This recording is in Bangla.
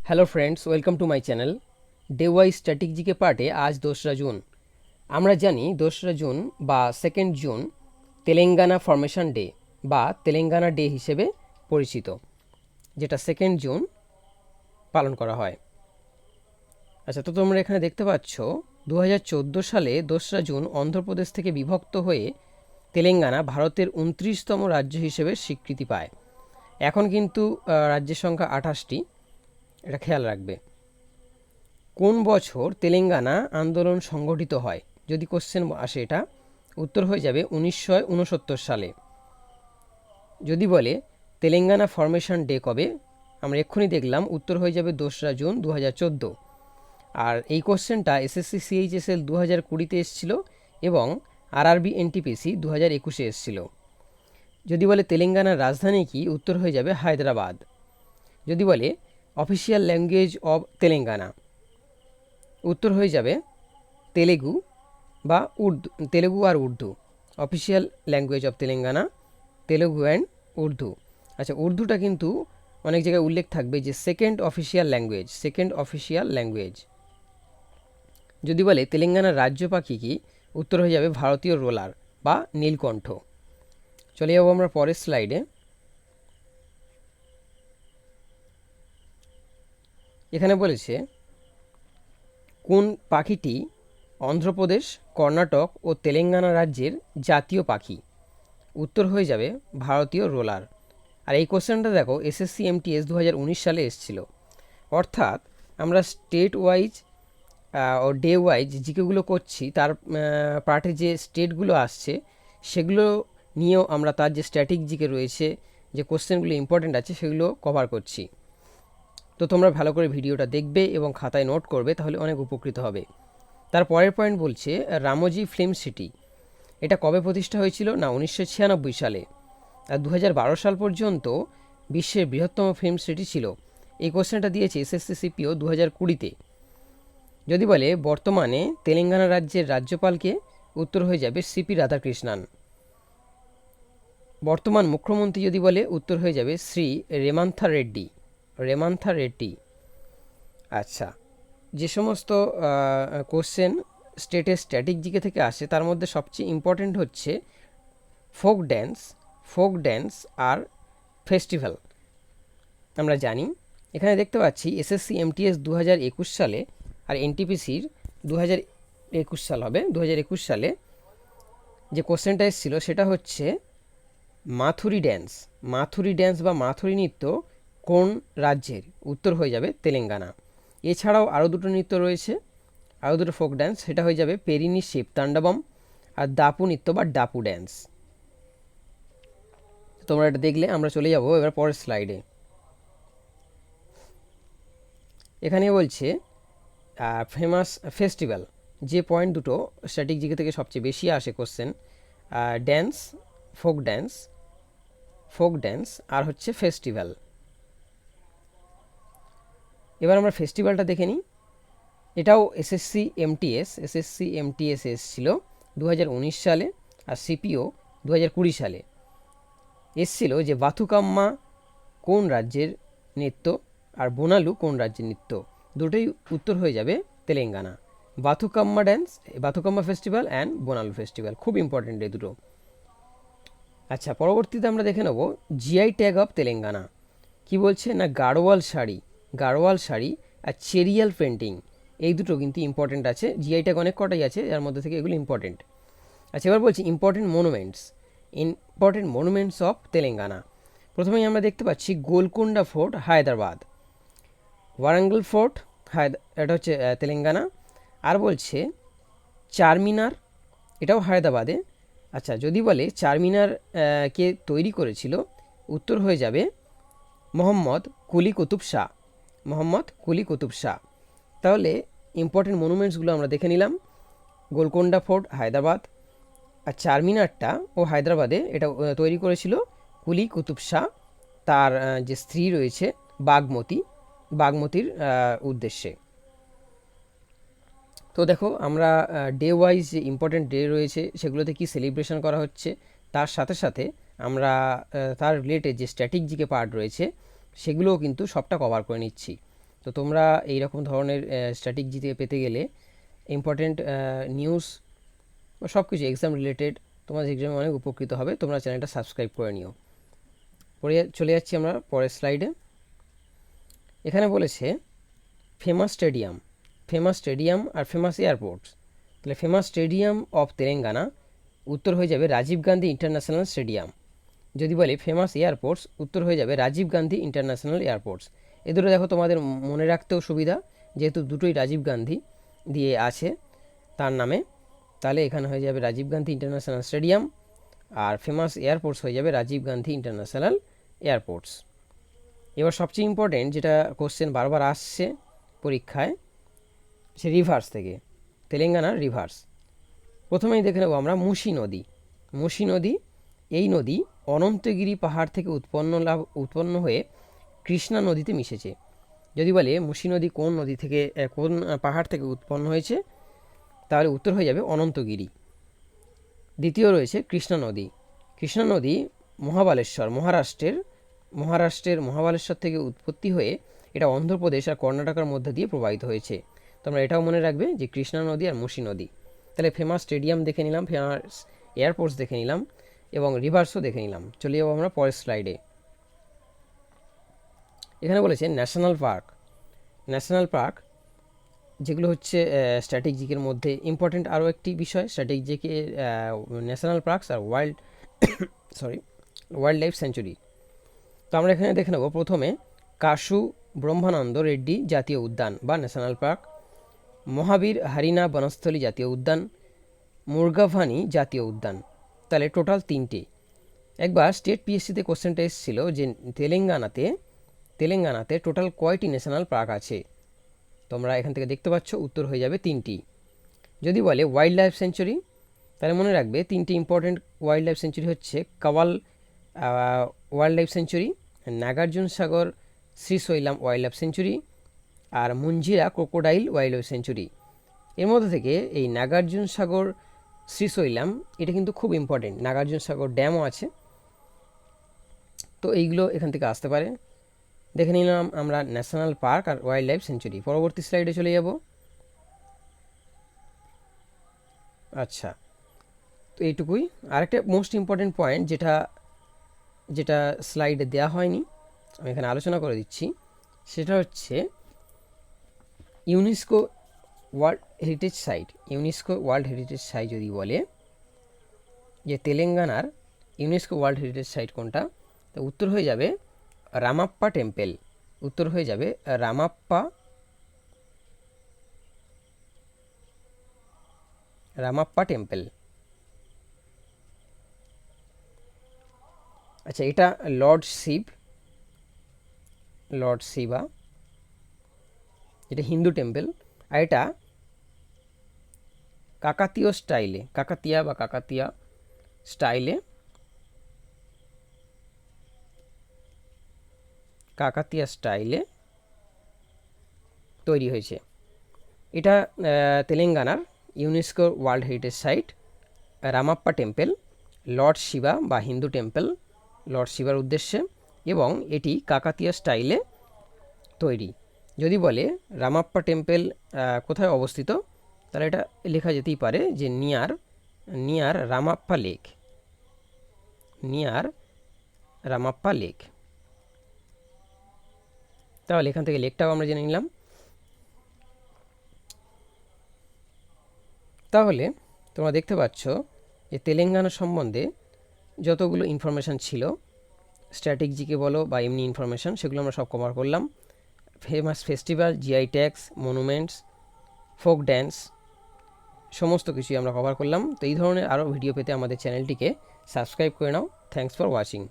Hello friends, welcome to my channel. Day wise static GK পার্টে আজ 2রা জুন। আমরা জানি 2রা জুন বা 2nd June Telangana formation day বা তেলেঙ্গানা ডে হিসেবে পরিচিত, যেটা 2nd জুন পালন করা হয়। আচ্ছা, তো তোমরা এখানে দেখতে পাচ্ছ 2014 সালে 2রা জুন অন্ধ্রপ্রদেশ থেকে বিভক্ত হয়ে তেলেঙ্গানা ভারতের 29তম রাজ্য হিসেবে স্বীকৃতি পায়। এখন কিন্তু রাজ্যের সংখ্যা 28টি, এটা খেয়াল রাখবে। কোন বছর তেলেঙ্গানা আন্দোলন সংগঠিত হয়? যদি কোশ্চেন আসে, এটা উত্তর হয়ে যাবে 1969 সালে। যদি বলে তেলেঙ্গানা ফরমেশন ডে কবে, আমরা এক্ষুনি দেখলাম উত্তর হয়ে যাবে 2রা জুন 2014। আর এই কোশ্চেনটা এসএসসি সিএইচএসএল 2020-তে এসেছিল এবং আরআরবি এনটিপিসি 2021-এ এসেছিল। যদি বলে তেলেঙ্গানার রাজধানী কি, উত্তর হয়ে যাবে হায়দ্রাবাদ। যদি বলে অফিসিয়াল ল্যাঙ্গুয়েজ অব তেলেঙ্গানা, উত্তর হয়ে যাবে তেলেগু বা উর্দু, তেলেগু আর Urdu. Official language of Telangana Telugu and Urdu. আচ্ছা, উর্দুটা কিন্তু অনেক জায়গায় উল্লেখ থাকবে যে সেকেন্ড অফিসিয়াল ল্যাঙ্গুয়েজ। যদি বলে তেলেঙ্গানার রাজ্য পাখি কি, উত্তর হয়ে যাবে ভারতীয় রোলার বা নীলকণ্ঠ। চলে যাবো আমরা পরের স্লাইডে। এখানে বলেছে কোন পাখিটি অন্ধ্রপ্রদেশ, কর্ণাটক ও তেলেঙ্গানা রাজ্যের জাতীয় পাখি, উত্তর হয়ে যাবে ভারতীয় রোলার। আর এই কোশ্চেনটা দেখো এসএসসি এমটিএস 2019 সালে এসেছিল। অর্থাৎ আমরা স্টেট ওয়াইজ ও ডে ওয়াইজ জিকেগুলো করছি, তার পার্টে যে স্টেটগুলো আসছে সেগুলো নিয়েও আমরা তার যে স্ট্যাটিক জিকে রয়েছে, যে কোশ্চেনগুলো ইম্পর্টেন্ট আছে সেগুলো কভার করছি। তো তোমরা ভালো করে ভিডিওটা দেখবে এবং খাতায় নোট করবে, তাহলে অনেক উপকৃত হবে। তার পরের পয়েন্ট বলছে রামোজি ফিল্ম সিটি, এটা কবে প্রতিষ্ঠা হয়েছিল না 1996 সালে। আর 2012 সাল পর্যন্ত বিশ্বের বৃহত্তম ফিল্ম সিটি ছিল। এই কোশ্চেনটা দিয়েছে এসএসসি সিপিও 2020-তে। যদি বলে বর্তমানে তেলেঙ্গানা রাজ্যের রাজ্যপালকে, উত্তর হয়ে যাবে সিপি রাধাকৃষ্ণান। বর্তমান মুখ্যমন্ত্রী যদি বলে, উত্তর হয়ে যাবে শ্রী রেমান্থা রেড্ডি। আচ্ছা, যে সমস্ত কোশ্চেন স্টেটের স্ট্যাটিক জিকে থেকে আসে তার মধ্যে সবচেয়ে ইম্পর্টেন্ট হচ্ছে ফোক ড্যান্স আর ফেস্টিভ্যাল। আমরা জানি এখানে দেখতে পাচ্ছি এসএসসি এমটিএস 2021 সালে আর এনটিপিসির 2021 সাল হবে। 2021 সালে যে কোশ্চেনটা এসেছিল সেটা হচ্ছে মাথুরি ড্যান্স বা মাথুরি নৃত্য কোন রাজ্যের, উত্তর হয়ে যাবে তেলেঙ্গানা। এছাড়াও আরও দুটো নৃত্য রয়েছে, আরও দুটো ফোক ড্যান্স, সেটা হয়ে যাবে পেরিনি শিব তাণ্ডবম আর দাপু নৃত্য বা ডাপু ড্যান্স। তোমরা এটা দেখলে। আমরা চলে যাব এবার পরের স্লাইডে। এখানে বলছে ফেমাস ফেস্টিভ্যাল, যে পয়েন্ট দুটো স্ট্যাটিক জিকে থেকে সবচেয়ে বেশি আসে কোশ্চেন, ড্যান্স, ফোক ড্যান্স আর হচ্ছে ফেস্টিভ্যাল। এবার আমরা ফেস্টিভ্যালটা দেখে নিই। এটাও এসএসসি এমটিএস এসেছিল 2019 সালে আর সিপিও 2020 সালে। এসছিল যে বাথুকাম্মা কোন রাজ্যের নৃত্য আর বোনালু কোন রাজ্যের নৃত্য, দুটোই উত্তর হয়ে যাবে Telangana. Bathukamma festival and Bonalu festival, খুব ইম্পর্টেন্ট এই দুটো। আচ্ছা, পরবর্তীতে আমরা দেখে নেব জিআই ট্যাগ অফ তেলেঙ্গানা। কি বলছে না গাড়োয়াল শাড়ি আর চেরিয়াল পেন্টিং, এই দুটো কিন্তু ইম্পর্টেন্ট আছে। জিআই ট্যাগ অনেক কটাই আছে, যার মধ্যে থেকে এগুলো ইম্পর্টেন্ট। আচ্ছা, এবার বলছি ইম্পর্টেন্ট মনুমেন্টস অফ তেলেঙ্গানা। প্রথমেই আমরা দেখতে পাচ্ছি গোলকোন্ডা ফোর্ট হায়দ্রাবাদ, ওয়ারাঙ্গল ফোর্ট এটা হচ্ছে তেলেঙ্গানা। আর বলছে চারমিনার, এটাও হায়দ্রাবাদে। আচ্ছা, যদি বলে চারমিনার কে তৈরি করেছিল, উত্তর হয়ে যাবে মোহাম্মদ কুলি কুতুব শাহ। তাহলে ইম্পর্টেন্ট মনুমেন্টসগুলো আমরা দেখে নিলাম। গোলকোন্ডা ফোর্ট হায়দ্রাবাদ, আর চারমিনারটা ও হায়দ্রাবাদে, এটা তৈরি করেছিল কুলি কুতুব শাহ, তার যে স্ত্রী রয়েছে বাগমতির উদ্দেশ্যে। তো দেখো আমরা ডে ওয়াইজ যে ইম্পর্টেন্ট ডে রয়েছে সেগুলোতে কি সেলিব্রেশন করা হচ্ছে, তার সাথে সাথে আমরা তার রিলেটেড যে স্ট্র্যাটেজিকে পার্ট রয়েছে সেগুলোও কিন্তু সবটা কভার করে নিচ্ছি। তো তোমরা এই রকম ধরনের স্ট্যাটিক জিকে পেতে গেলে ইম্পর্টেন্ট নিউজ বা সব কিছু এক্সাম রিলেটেড তোমাদের এক্সামে অনেক উপকৃত হবে। তোমরা চ্যানেলটা সাবস্ক্রাইব করে নিও। পরে চলে যাচ্ছি আমরা পরের স্লাইডে। এখানে বলেছে ফেমাস স্টেডিয়াম আর ফেমাস এয়ারপোর্টস। তাহলে ফেমাস স্টেডিয়াম অফ তেলেঙ্গানা, উত্তর হয়ে যাবে রাজীব গান্ধী ইন্টারন্যাশনাল স্টেডিয়াম। যদি বলে ফেমাস এয়ারপোর্টস, উত্তর হয়ে যাবে রাজীব গান্ধী ইন্টারন্যাশনাল এয়ারপোর্টস। এ দুটো দেখো তোমাদের মনে রাখতেও সুবিধা, যেহেতু দুটোই রাজীব গান্ধী দিয়ে আছে তার নামে। তাহলে এখানে হয়ে যাবে রাজীব গান্ধী ইন্টারন্যাশনাল স্টেডিয়াম, আর ফেমাস এয়ারপোর্টস হয়ে যাবে রাজীব গান্ধী ইন্টারন্যাশনাল এয়ারপোর্টস। এবার সবচেয়ে ইম্পর্টেন্ট যেটা কোশ্চেন বারবার আসছে পরীক্ষায়, সে রিভার্স থেকে, তেলেঙ্গানার রিভার্স। প্রথমেই দেখে নেব আমরা মুসি নদী। এই নদী অনন্তগিরি পাহাড় থেকে উৎপন্ন হয়ে কৃষ্ণা নদীতে মিশেছে। যদি বলে মুসি নদী কোন নদী থেকে, কোন পাহাড় থেকে উৎপন্ন হয়েছে, তাহলে উত্তর হয়ে যাবে অনন্তগিরি। দ্বিতীয় রয়েছে কৃষ্ণা নদী মহারাষ্ট্রের মহাবালেশ্বর থেকে উৎপত্তি হয়ে এটা অন্ধ্রপ্রদেশ আর কর্ণাটকের মধ্যে দিয়ে প্রবাহিত হয়েছে। তোমরা এটাও মনে রাখবে যে কৃষ্ণা নদী আর মুসি নদী। তাহলে ফেমাস স্টেডিয়াম দেখে নিলাম, ফেমাস এয়ারপোর্টস দেখে নিলাম এবং রিভার্সও দেখে নিলাম। চলে যাবো আমরা পরের স্লাইডে। এখানে বলেছে ন্যাশনাল পার্ক, যেগুলো হচ্ছে স্ট্যাটিক জিকের মধ্যে ইম্পর্টেন্ট আরও একটি বিষয়। স্ট্যাটিক জিকে ন্যাশনাল পার্কস আর ওয়াইল্ড লাইফ স্যাঞ্চুরি। তো আমরা এখানে দেখে নেব প্রথমে কাশু ব্রহ্মানন্দ রেড্ডি জাতীয় উদ্যান বা ন্যাশনাল পার্ক, মহাবীর হারিনা বনস্থলী জাতীয় উদ্যান, মুরগাভানি জাতীয় উদ্যান। তাহলে টোটাল 3টে। একবার স্টেট পিএসসিতে কোশ্চেনটা এসেছিল যে তেলেঙ্গানাতে টোটাল কয়টি ন্যাশনাল পার্ক আছে। তোমরা এখান থেকে দেখতে পাচ্ছ উত্তর হয়ে যাবে 3টি। যদি বলে ওয়াইল্ড লাইফ সেঞ্চুরি, তাহলে মনে রাখবে 3টি ইম্পর্টেন্ট ওয়াইল্ড লাইফ সেঞ্চুরি হচ্ছে কাওয়াল ওয়াইল্ড লাইফ সেঞ্চুরি, নাগার্জুন সাগর শ্রীশৈলাম ওয়াইল্ড লাইফ সেঞ্চুরি আর মুঞ্জিরা ক্রোকোডাইল ওয়াইল্ড লাইফ সেঞ্চুরি। এর মধ্যে থেকে এই নাগার্জুন সাগর শ্রীশৈলাম এটা কিন্তু খুব ইম্পর্টেন্ট, নাগার্জুন সাগর ড্যামও আছে। তো এইগুলো এখান থেকে আসতে পারে। দেখে নিলাম আমরা ন্যাশনাল পার্ক আর ওয়াইল্ড লাইফ সেঞ্চুরি। পরবর্তী স্লাইডে চলে যাব। আচ্ছা, তো এইটুকুই। আরেকটা মোস্ট ইম্পর্টেন্ট পয়েন্ট যেটা স্লাইডে দেওয়া হয়নি, আমি এখানে আলোচনা করে দিচ্ছি। সেটা হচ্ছে ইউনেস্কো ওয়ার্ল্ড হেরিটেজ সাইট যদি বলে যে তেলেঙ্গানার ইউনেস্কো ওয়ার্ল্ড হেরিটেজ সাইট কোনটা, তো উত্তর হয়ে যাবে রামাপ্পা টেম্পল। রামাপ্পা টেম্পল। আচ্ছা, এটা লর্ড শিবা, এটা হিন্দু টেম্পল। আর এটা কাকাতীয় স্টাইলে তৈরি হয়েছে। এটা তেলেঙ্গানার UNESCO world heritage site Ramappa temple, lord Shiva বা হিন্দু টেম্পল লর্ড শিবার উদ্দেশ্যে, এবং এটি কাকাতিয়া স্টাইলে তৈরি। যদি বলে রামাপ্পা টেম্পল কোথায় অবস্থিত, তাহলে এটা লেখা যেতেই পারে যে নিয়ার রামাপ্পা লেক। তাহলে এখান থেকে লেকটাও আমরা জেনে নিলাম। তাহলে তোমরা দেখতে পাচ্ছ যে তেলেঙ্গানা সম্বন্ধে যতগুলো ইনফরমেশান ছিল, স্ট্যাটিক জিকে বলো বা এমনি ইনফরমেশান, সেগুলো আমরা সব কভার করলাম। Famous festival, GI tags, monuments, folk dance, সমস্ত কিছুই আমরা কভার করলাম। তো এই ধরনের আরও ভিডিও পেতে আমাদের চ্যানেলটিকে সাবস্ক্রাইব করে নাও। Thanks for watching.